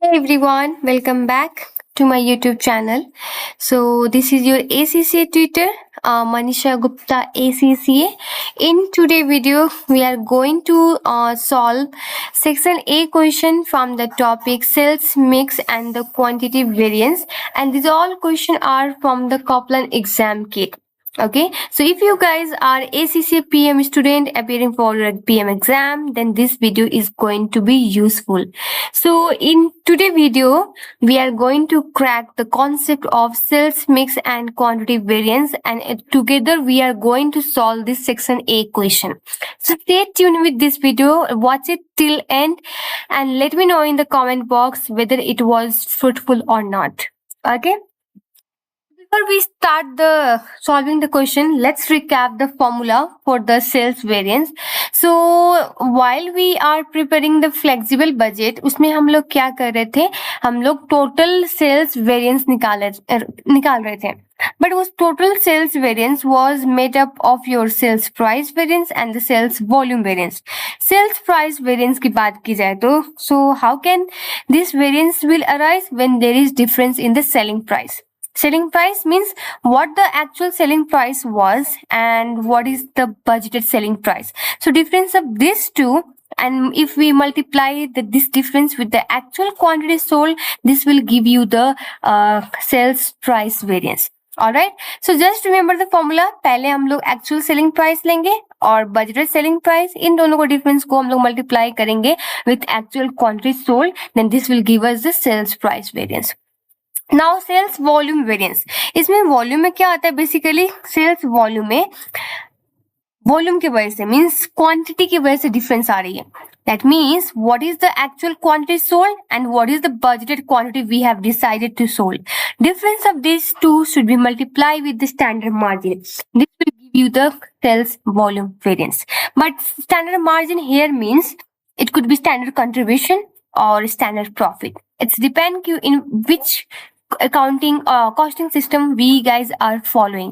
Hey everyone, welcome back to my YouTube channel. So this is your ACCA tutor, Manisha Gupta ACCA. In today video, we are going to solve section A question from the topic sales mix and the quantity variance, and these all questions are from the Copland exam kit. Okay, so if you guys are ACCA PM student appearing for a PM exam, then this video is going to be useful. So in today video, we are going to crack the concept of sales mix and quantity variance, and together we are going to solve this section A question. So stay tuned with this video, watch it till end, and let me know in the comment box whether it was fruitful or not. Okay. Before we start the solving the question, let's recap the formula for the sales variance. So while we are preparing the flexible budget, उसमें हम लोग क्या कर रहे थे? हम लोग total sales variance निकाल रहे थे. But उस total sales variance was made up of your sales price variance and the sales volume variance. Sales price variance की बात की जाए तो, so how can this variance will arise when there is difference in the selling price? Selling price means what the actual selling price was and what is the budgeted selling price. So difference of these two, and if we multiply this difference with the actual quantity sold, this will give you the sales price variance. Alright, so just remember the formula. पहले हम लोग actual selling price लेंगे और budgeted selling price, इन दोनों को difference को हम लोग multiply करेंगे with actual quantity sold, then this will give us the sales price variance. Now sales volume variance, इसमें वॉल्यूम में क्या आता है? बेसिकली सेल्स वॉल्यूम में वॉल्यूम की वजह से मींस क्वांटिटी की वजह से डिफरेंस आ रही है. That means what is the actual quantity sold and what is the budgeted quantity we have decided to sold. Difference of this two should be multiply with the standard margin. This will give you the sales volume variance. But standard margin here means it could be standard contribution or standard profit. It's depend in which accounting costing system we guys are following.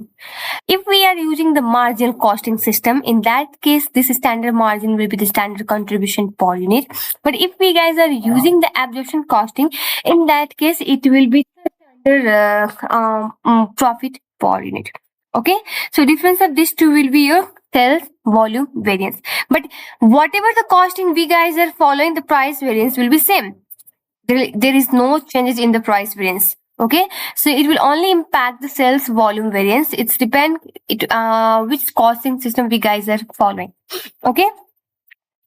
If we are using the marginal costing system, in that case this standard margin will be the standard contribution per unit. But if we guys are using the absorption costing, in that case it will be the standard profit per unit. Okay, so difference of these two will be your sales volume variance. But whatever the costing we guys are following, the price variance will be same. There is no changes in the price variance. Okay, so it will only impact the sales volume variance. It's depend which costing system we guys are following. Okay,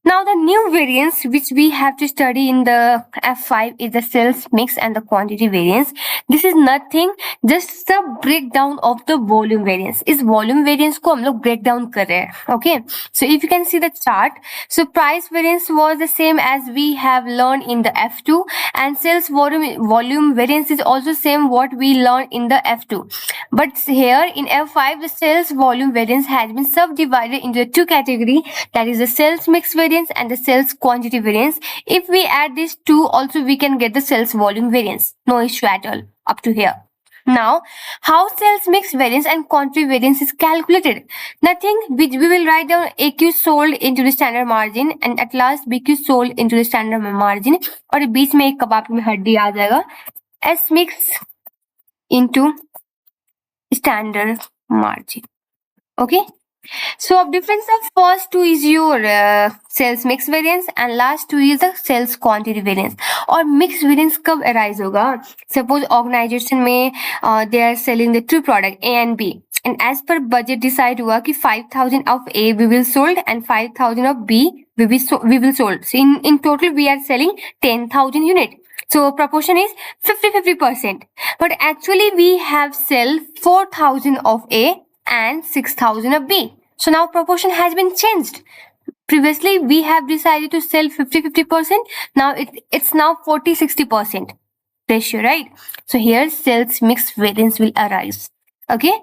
now the new variance which we have to study in the F5 is the sales mix and the quantity variance. This is nothing, just the breakdown of the volume variance. इस volume variance को हम लोग break down कर रहे हैं. Okay, so if you can see the chart, so price variance was the same as we have learned in the F2, and sales volume variance is also same what we learned in the F2. But here in F5, the sales volume variance has been subdivided into two categories, that is the sales mix variance and the sales quantity variance. If we add these two also, we can get the sales volume variance. No issue at all up to here. Now, how sales mix variance and quantity variance is calculated? Nothing. We will write down AQ sold into the standard margin and at last BQ sold into the standard margin. और बीच में एक कबाब में हड्डी आ जाएगा. S mix into standard margin. Okay. So difference of first two is your sales mix variance and last two is the sales quantity variance. और mix variance कब arise होगा? Suppose organization में they are selling the two product A and B, and as per budget decide हुआ कि 5,000 of A we will sold and 5,000 of B we will sold. So in total we are selling 10,000 unit. So proportion is 50-50%. But actually we have sell 4,000 of A and 6,000 of B. So now proportion has been changed. Previously we have decided to sell 50-50%. Now it's now 40-60% ratio, right? So here sales mix variance will arise. Okay.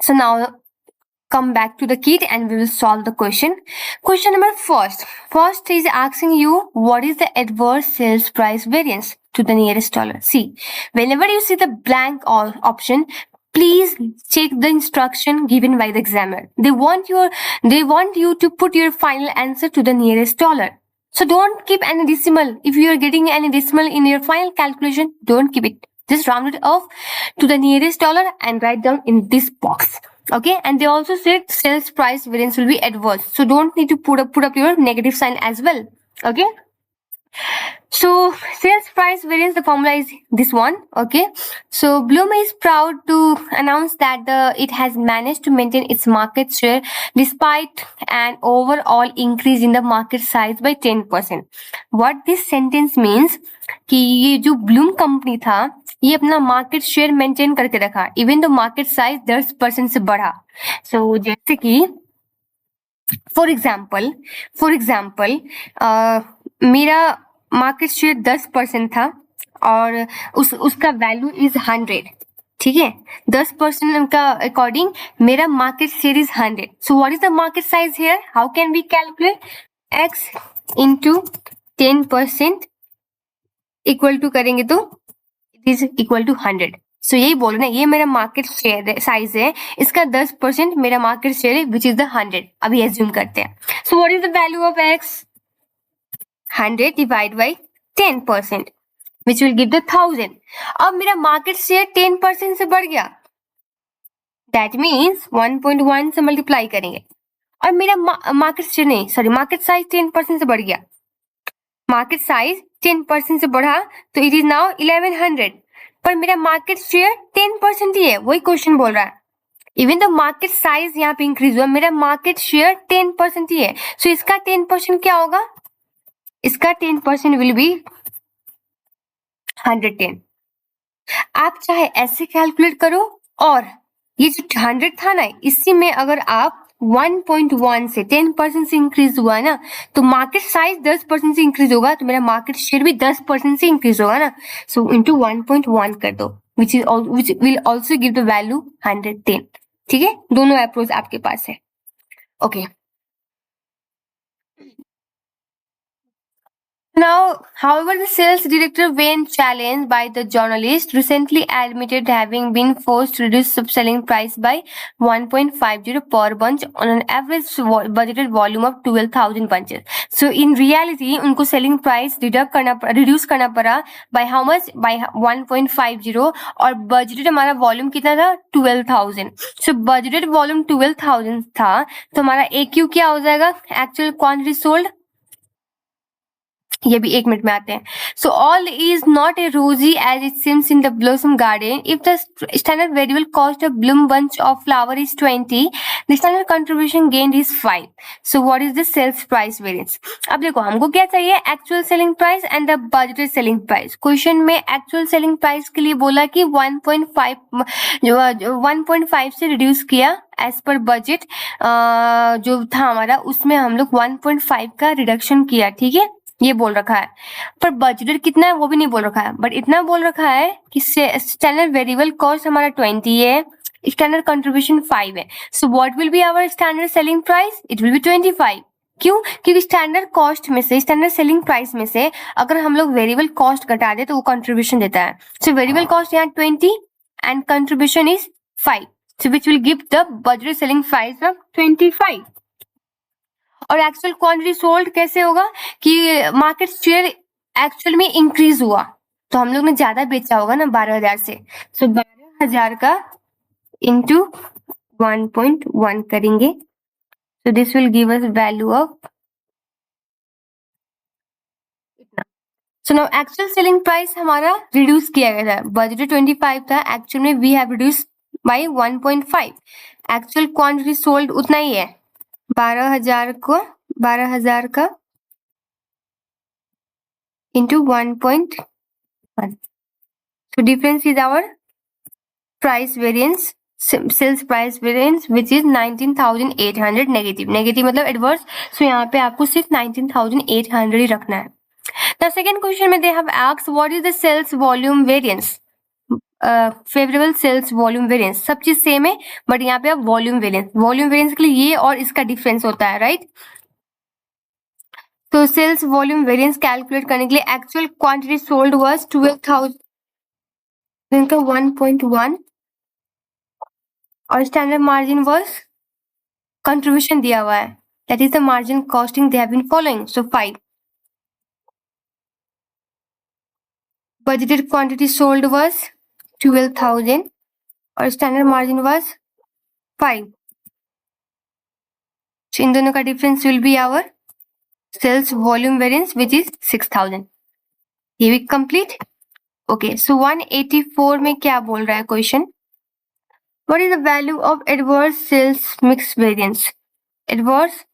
So now come back to the kit and we will solve the question. Question number first. First is asking you what is the adverse sales price variance to the nearest dollar. See, whenever you see the blank option, please check the instruction given by the examiner. They want you to put your final answer to the nearest dollar. So don't keep any decimal. If you are getting any decimal in your final calculation, don't keep it. Just round it off to the nearest dollar and write down in this box. Okay, and they also said sales price variance will be adverse. So don't need to put up your negative sign as well. Okay. So sales price variance, the formula is this one. Okay. So Bloom is proud to announce that it has managed to maintain its market share despite an overall increase in the market size by 10%. What this sentence means कि ये जो Bloom company था ये अपना market share maintain करके रखा even the market size 10% से बढ़ा. सो जैसे कि फॉर एग्जाम्पल मेरा मार्केट शेयर 10% था और उसका वैल्यू इज 100. ठीक है, 10% का अकॉर्डिंग मेरा market share is 100. So what is the market size here? How can we calculate? x into 10% equal to करेंगे तो it is equal to 100. So यही बोल रहे हैं, ये मेरा मार्केट शेयर साइज है, इसका 10% मेरा मार्केट शेयर है विच इज द 100. अभी एज्यूम करते हैं. सो what is the value of x? 100 divide by 10% which will give the 1000. अब मेरा मार्केट शेयर 10% से बढ़ गया, दैट मीन्स 1.1 से मल्टीप्लाई करेंगे और मेरा मार्केट शेयर नहीं सॉरी मार्केट साइज 10% से बढ़ गया. मार्केट साइज 10% से बढ़ा तो इट इज नाउ 1100. पर मेरा मार्केट शेयर 10% ही है, वही क्वेश्चन बोल रहा है. इवन द मार्केट साइज यहाँ पे इंक्रीज हुआ, मेरा मार्केट शेयर 10% ही है. सो इसका 10% क्या होगा? इसका 10% विल बी 110. आप चाहे ऐसे कैलकुलेट करो और ये जो 100 था ना इसी में अगर आप 1.1 से 10% से इंक्रीज हुआ है ना तो मार्केट साइज 10% से इंक्रीज होगा तो मेरा मार्केट शेयर भी 10% से इंक्रीज होगा ना. सो इंटू 1.1 कर दो which will also give the value 110. ठीक है, दोनों अप्रोच आपके पास है. Okay. Now, however, the sales director, when challenged by the journalist, recently admitted having been forced to reduce sub-selling price by 1.50 per bunch on an average budgeted volume of 12,000 bunches. So, in reality, उनको selling price reduce करना पड़ा by how much? By 1.50 और budgeted हमारा volume कितना था? 12,000. So, budgeted volume 12,000 था तो हमारा AQ क्या हो जाएगा? Actual quantity sold. ये भी 1 मिनट में आते हैं. So all is not a rosy as it seems in the blossom garden. If the standard variable cost of bloom bunch of flower is 20, the standard contribution gain is 5. So what is the sales price variance? अब देखो हमको क्या चाहिए? Actual selling price and the budgeted selling price. Question में actual selling price के लिए बोला कि 1.5 से रिड्यूस किया एज पर बजट जो था हमारा उसमें हम लोग 1.5 का रिडक्शन किया. ठीक है, ये बोल रखा है. पर बजटेड कितना है वो भी नहीं बोल रखा है, बट इतना बोल रखा है कि स्टैंडर्ड वेरिएबल कॉस्ट हमारा 20 है, स्टैंडर्ड कंट्रीब्यूशन 5 है. So what will be our standard selling price? It will be 25. क्यों? क्योंकि स्टैंडर्ड कॉस्ट में से स्टैंडर्ड सेलिंग प्राइस में से अगर हम लोग वेरिएबल कॉस्ट घटा दे तो वो कंट्रीब्यूशन देता है. सो वेरिएबल कॉस्ट यहाँ 20 and contribution is 5. So which will give the budgeted selling price of 25. और एक्चुअल क्वांटिटी सोल्ड कैसे होगा कि मार्केट शेयर एक्चुअल में इंक्रीज हुआ तो हम लोग ने ज्यादा बेचा होगा ना 12,000 से. सो 12,000 का इंटू 1.1 करेंगे. So this will give us value of इतना. So now actual selling price हमारा रिड्यूस किया गया था. बजट 25 था, एक्चुअल में we have reduce by 1.5. Actual quantity sold उतना ही है 12,000 का into 1.1. So difference is our price variance, sales price variance which is 19,800 negative मतलब adverse. So यहाँ पे आपको सिर्फ 19,800 ही रखना है. The second question में they have asked what is the sales volume variance? Favourable sales volume variance सब चीज सेम है बट यहाँ पे अब वॉल्यूम वेरिएंस के लिए ये और इसका डिफरेंस होता है, राइट? तो सेल्स वॉल्यूम वेरिएंस कैलकुलेट करने के लिए एक्चुअल क्वांटिटी सोल्ड वाज 12,000 का 1.1 और स्टैंडर्ड मार्जिन वाज कंट्रीब्यूशन दिया हुआ है, that is the margin costing they have been following. So 5. budgeted quantity sold was 12,000 और standard margin was 5. So इन दोनों का difference will be our sales volume variance which is 6,000. ये भी complete. Okay, so 184 में क्या बोल रहा है question? What is the value of adverse sales mix variance? Adverse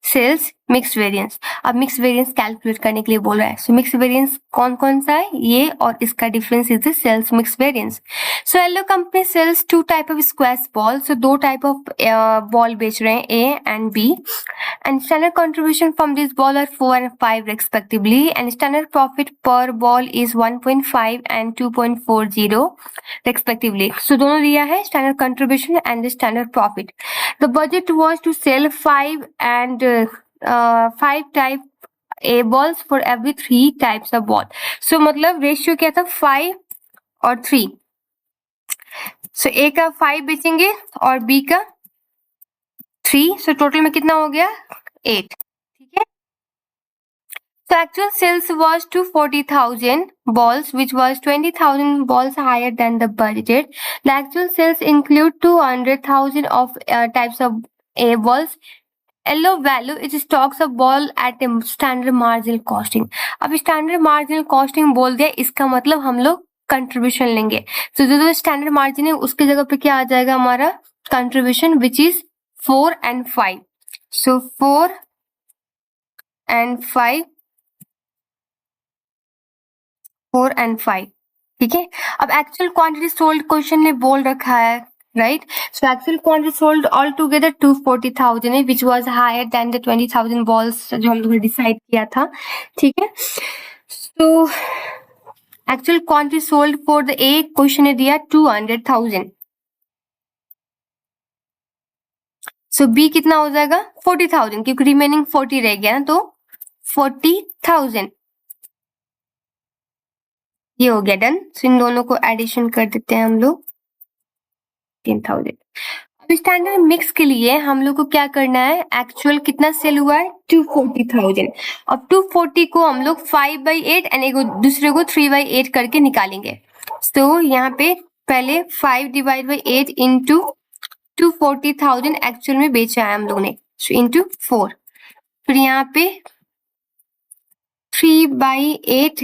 sales mix variance. अब मिक्स वेरिएंस कैलकुलेट करने के लिए बोल रहा है. सो मिक्स वेरिएंस कौन कौन सा है? ये और इसका difference is the sales mix variance. So yellow company sells two type of squash ball. So दो टाइप ऑफ बॉल बेच रहे हैं, A and B, and standard contribution from this ball are 4 and 5 respectively, and standard profit per ball is 1.5 and 2.40 respectively. So दोनों दिया है standard contribution and the standard profit. The budget was to sell 5 and 5 type A balls for every 3 types of ball. So मतलब ratio क्या था? 5 और 3. So A का 5 बेचेंगे और B का 3. So टोटल में कितना हो गया? 8. ठीक है. So actual sales was to 40,000 balls, which was 20,000 balls higher than the budgeted. The actual sales include 200,000 of types of A balls. Yellow value is stocks of ball at a standard marginal costing. अब standard marginal costing बोल दिया, इसका मतलब हम लोग contribution लेंगे. तो जो स्टैंडर्ड मार्जिन है उसकी जगह पे क्या आ जाएगा हमारा? Contribution, which is 4 and 5. So 4 and 5, 4 and 5. ठीक है. अब एक्चुअल क्वांटिटी सोल्ड क्वेश्चन ने बोल रखा है, right? So actual quantity sold all together 240,000 है, which was higher than the 20,000 balls जो हम लोगों ने डिसाइड किया था. ठीक है. So actual quantity sold for the A question ने दिया 200,000. सो बी कितना हो जाएगा? 40,000, क्योंकि रिमेनिंग 40 रह गया ना, तो 40,000 ये हो गया डन. सो इन दोनों को एडिशन कर देते हैं हम लोग, 10,000. अब स्टैंडर्ड मिक्स के लिए हम लोग को क्या करना है? एक्चुअल कितना सेल हुआ है? 240,000. अब 240 को हम लोग 5/8 एंड एक दूसरे को 3/8 करके निकालेंगे. तो यहाँ पे पहले 5/8 इंटू 240,000 एक्चुअल में बेचा है हम लोग ने, सो इंटू 4. फिर यहाँ पे 3/8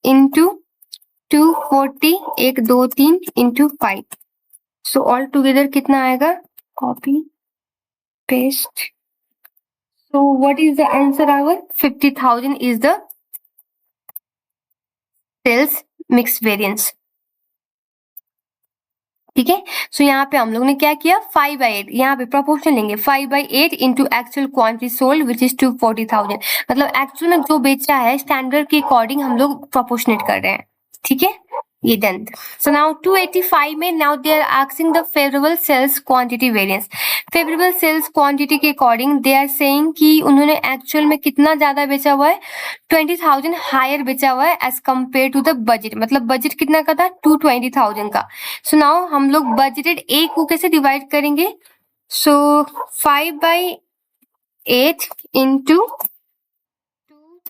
into 240, 1 2 3 into 5. So all together कितना आएगा? Copy paste. So what is the answer? Our 50,000 is the sales mix variance. ठीक है. सो यहाँ पे हम लोग ने क्या किया? 5/8, यहाँ पे प्रोपोर्शन लेंगे. 5/8 into actual quantity sold which is 240,000. मतलब एक्चुअल में जो बेचा है स्टैंडर्ड के अकॉर्डिंग हम लोग प्रोपोर्शनेट कर रहे हैं. ठीक है. ये डन. सो नाउ 285 में now they are asking the favourable sales quantity variance. Favourable sales quantity के अकॉर्डिंग दे आर सेइंग कि उन्होंने एक्चुअल में कितना ज्यादा बेचा हुआ है? 20,000 हायर बेचा हुआ है as compare to the budget. मतलब बजट कितना का था? 220,000 का. सो नाउ हम लोग बजटेड ए को कैसे डिवाइड करेंगे? सो 5/8 इंटू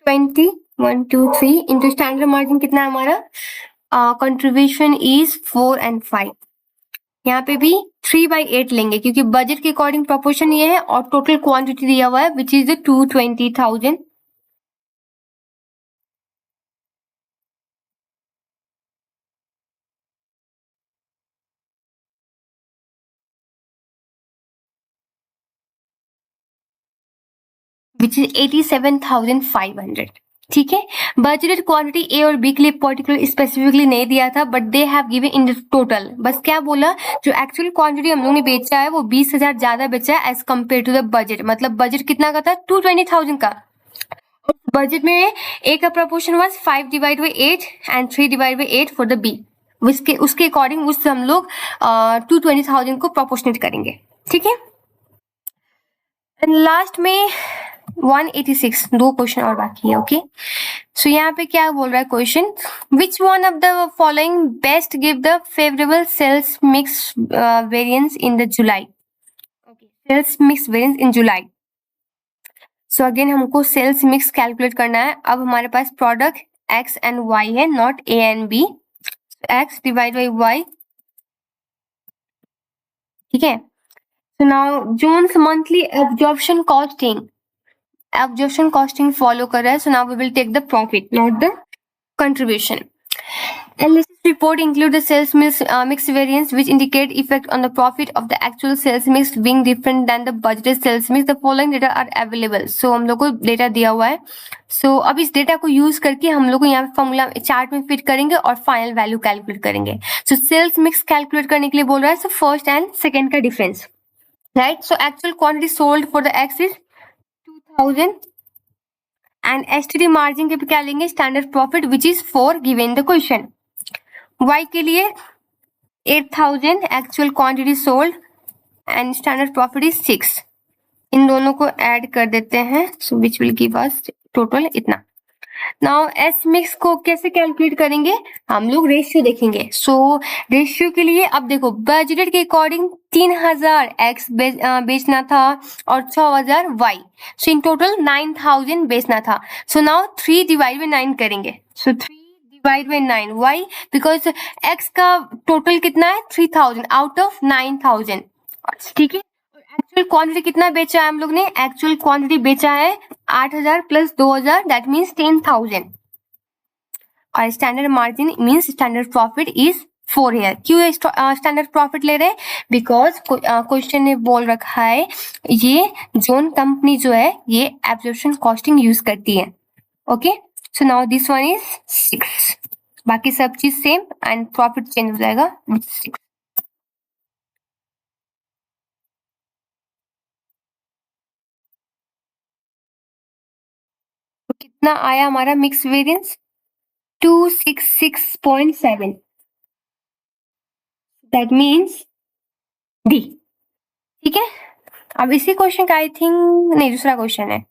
220, 1 2 3 इंटू स्टैंडर्ड मार्जिन कितना है हमारा? Contribution is 4 and 5. यहाँ पे भी 3/8 लेंगे क्योंकि बजट के अकॉर्डिंग प्रोपोर्शन ये है और टोटल क्वांटिटी दिया हुआ है विच इज 220,000. Which is 87,500. ठीक है. बजटेड क्वांटिटी ए और बी के लिए पर्टिकुलर स्पेसिफिकली नहीं दिया था, but they have given in the total. बस क्या बोला? जो एक्चुअल क्वांटिटी हम लोग ने बेचा है वो 20,000 ज्यादा बेचा है as compare to the budget. मतलब बजट कितना का था? 220,000 का. बजट में ए का proportion was 5/8 and 3/8 for the B. उसके अकॉर्डिंग उससे हम लोग 220,000 को प्रोपोर्शनेट करेंगे. ठीक है. एंड लास्ट में 186, 2 क्वेश्चन और बाकी है. ओके. सो यहाँ पे क्या बोल रहा है question? Which one of the following best give the favourable sales mix variance in the July. Okay, sales mix variance in July. So again हमको सेल्स मिक्स कैलकुलेट करना है. अब हमारे पास प्रोडक्ट x एंड y है, not a and b. x divide by y. ठीक है. So now Jones monthly absorption costing follow कर रहा है. So now we will take the profit, not the contribution. Analysis report include the sales mix variance which indicate effect on the profit of the actual sales mix being different than the budgeted sales mix. The following data are available. So हम लोग को data दिया हुआ है. So अब इस data को use करके हम लोग को यहाँ फॉर्मूला चार्ट में फिट करेंगे और फाइनल वैल्यू कैलकुलेट करेंगे. So सेल्स मिक्स कैलकुलेट करने के लिए बोल रहा है. So फर्स्ट एंड सेकेंड का difference, right. So actual quantity sold for the X is 2000 and STD margin के पे क्या लेंगे, standard profit which is 4 given the question. Y के लिए 8000 actual quantity sold and standard profit is 6. इन दोनों को ऐड कर देते हैं. So which will give us total इतना. नाउ एस मिक्स को कैसे कैलकुलेट करेंगे, हम लोग रेशियो देखेंगे. सो रेशियो के लिए अब देखो, बजटेड के अकॉर्डिंग 3000 एक्स बेचना था और 6000 वाई. सो इन टोटल 9000 बेचना था. सो नाउ 3 डिवाइड बाई 9 करेंगे. So 3 divide by 9. Why? Because X का टोटल कितना है, 3000 आउट ऑफ 9000. ठीक है. एक्चुअल क्वांटिटी कितना बेचा है हम लोग ने, एक्चुअल क्वांटिटी बेचा है 8000 प्लस 2000, दैट मीन्स 10000. और standard margin means standard profit is 4 है. क्यों स्टैंडर्ड प्रॉफिट ले रहे हैं, बिकॉज क्वेश्चन ने बोल रखा है ये जोन कंपनी जो है ये एब्जॉर्प्शन कॉस्टिंग यूज करती है. Okay. So now this one is 6. बाकी सब चीज सेम एंड प्रॉफिट चेंज हो जाएगा 6. तो कितना आया हमारा mix variance, 266.7. That means D. ठीक है. अब इसी क्वेश्चन का आई थिंक नहीं, दूसरा क्वेश्चन है.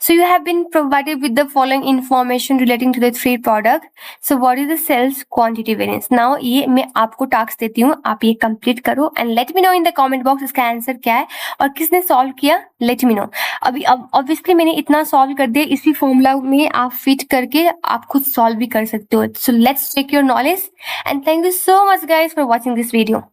So you have been provided with the following information relating to the three product. So what is the sales quantity variance? Now ये मैं आपको टास्क देती हूँ, आप ये कंप्लीट करो and let me know in the comment box इसका answer क्या है और किसने सॉल्व किया, लेट मी नो. अभी अब ऑब्वियसली मैंने इतना सॉल्व कर दिया, इसी फॉर्मूला में आप फिट करके आप खुद सॉल्व भी कर सकते हो. So let's check your knowledge and thank you so much guys for watching this video.